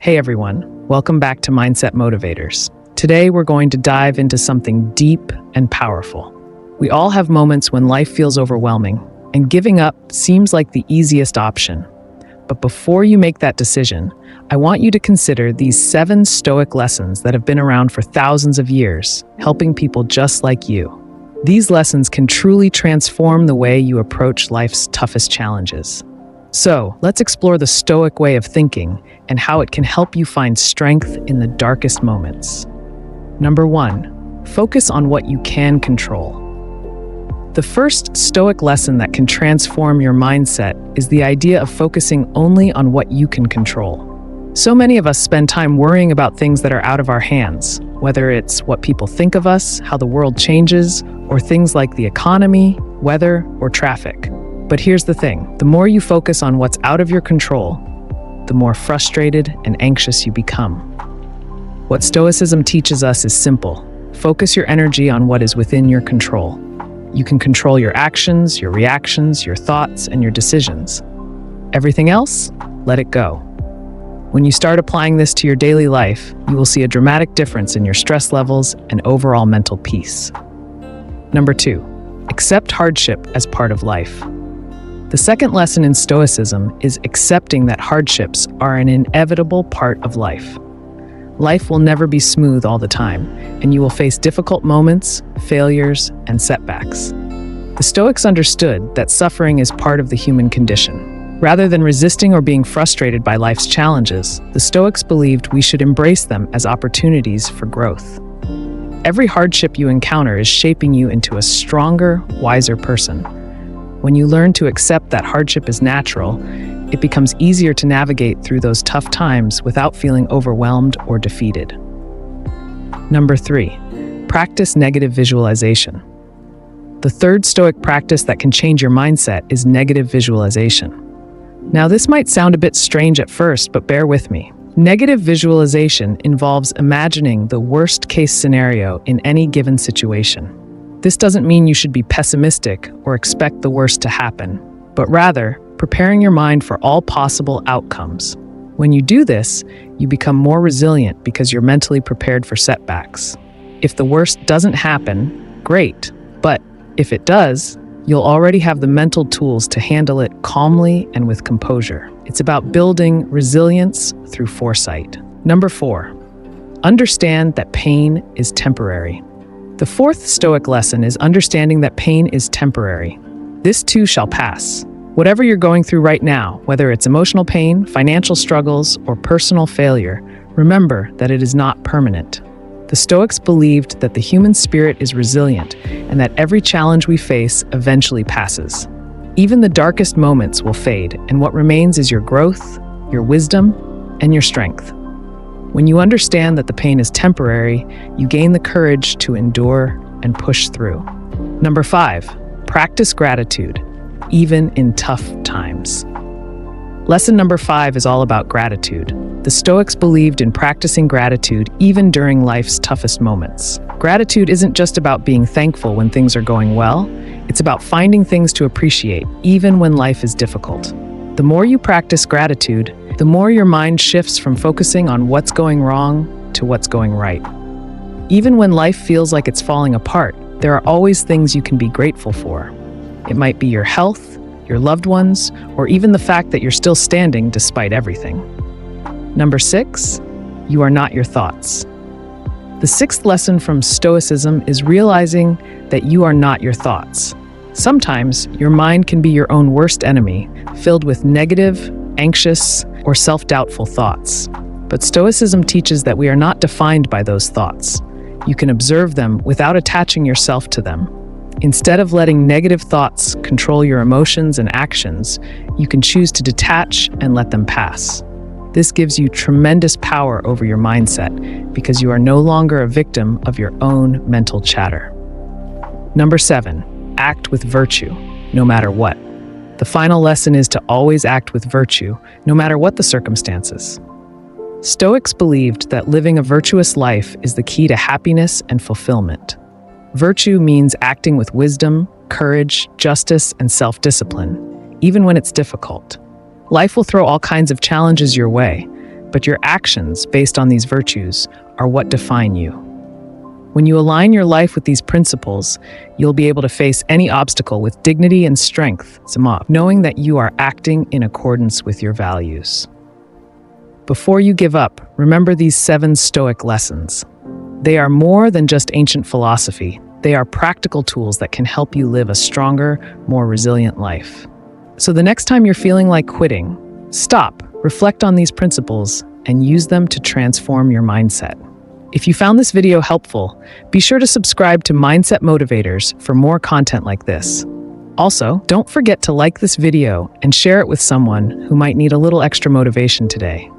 Hey everyone, welcome back to Mindset Motivators. Today we're going to dive into something deep and powerful. We all have moments when life feels overwhelming, and giving up seems like the easiest option. But before you make that decision, I want you to consider these 7 Stoic lessons that have been around for thousands of years, helping people just like you. These lessons can truly transform the way you approach life's toughest challenges. So, let's explore the Stoic way of thinking and how it can help you find strength in the darkest moments. Number 1, focus on what you can control. The first Stoic lesson that can transform your mindset is the idea of focusing only on what you can control. So many of us spend time worrying about things that are out of our hands, whether it's what people think of us, how the world changes, or things like the economy, weather, or traffic. But here's the thing, the more you focus on what's out of your control, the more frustrated and anxious you become. What Stoicism teaches us is simple. Focus your energy on what is within your control. You can control your actions, your reactions, your thoughts, and your decisions. Everything else, let it go. When you start applying this to your daily life, you will see a dramatic difference in your stress levels and overall mental peace. Number 2, accept hardship as part of life. The second lesson in Stoicism is accepting that hardships are an inevitable part of life. Life will never be smooth all the time, and you will face difficult moments, failures, and setbacks. The Stoics understood that suffering is part of the human condition. Rather than resisting or being frustrated by life's challenges, the Stoics believed we should embrace them as opportunities for growth. Every hardship you encounter is shaping you into a stronger, wiser person. When you learn to accept that hardship is natural, it becomes easier to navigate through those tough times without feeling overwhelmed or defeated. Number 3, practice negative visualization. The third Stoic practice that can change your mindset is negative visualization. Now, this might sound a bit strange at first, but bear with me. Negative visualization involves imagining the worst-case scenario in any given situation. This doesn't mean you should be pessimistic or expect the worst to happen, but rather, preparing your mind for all possible outcomes. When you do this, you become more resilient because you're mentally prepared for setbacks. If the worst doesn't happen, great, but if it does, you'll already have the mental tools to handle it calmly and with composure. It's about building resilience through foresight. Number 4, understand that pain is temporary. The fourth Stoic lesson is understanding that pain is temporary. This too shall pass. Whatever you're going through right now, whether it's emotional pain, financial struggles, or personal failure, remember that it is not permanent. The Stoics believed that the human spirit is resilient and that every challenge we face eventually passes. Even the darkest moments will fade, and what remains is your growth, your wisdom, and your strength. When you understand that the pain is temporary, you gain the courage to endure and push through. Number 5, practice gratitude, even in tough times. Lesson number 5 is all about gratitude. The Stoics believed in practicing gratitude even during life's toughest moments. Gratitude isn't just about being thankful when things are going well, it's about finding things to appreciate, even when life is difficult. The more you practice gratitude, the more your mind shifts from focusing on what's going wrong to what's going right. Even when life feels like it's falling apart, there are always things you can be grateful for. It might be your health, your loved ones, or even the fact that you're still standing despite everything. Number 6, you are not your thoughts. The sixth lesson from Stoicism is realizing that you are not your thoughts. Sometimes, your mind can be your own worst enemy, filled with negative, anxious, or self-doubtful thoughts. But Stoicism teaches that we are not defined by those thoughts. You can observe them without attaching yourself to them. Instead of letting negative thoughts control your emotions and actions, you can choose to detach and let them pass. This gives you tremendous power over your mindset because you are no longer a victim of your own mental chatter. Number 7, act with virtue, no matter what. The final lesson is to always act with virtue, no matter what the circumstances. Stoics believed that living a virtuous life is the key to happiness and fulfillment. Virtue means acting with wisdom, courage, justice, and self-discipline, even when it's difficult. Life will throw all kinds of challenges your way, but your actions based on these virtues are what define you. When you align your life with these principles, you'll be able to face any obstacle with dignity and strength, knowing that you are acting in accordance with your values. Before you give up, remember these 7 Stoic lessons. They are more than just ancient philosophy. They are practical tools that can help you live a stronger, more resilient life. So the next time you're feeling like quitting, stop, reflect on these principles, and use them to transform your mindset. If you found this video helpful, be sure to subscribe to Mindset Motivators for more content like this. Also, don't forget to like this video and share it with someone who might need a little extra motivation today.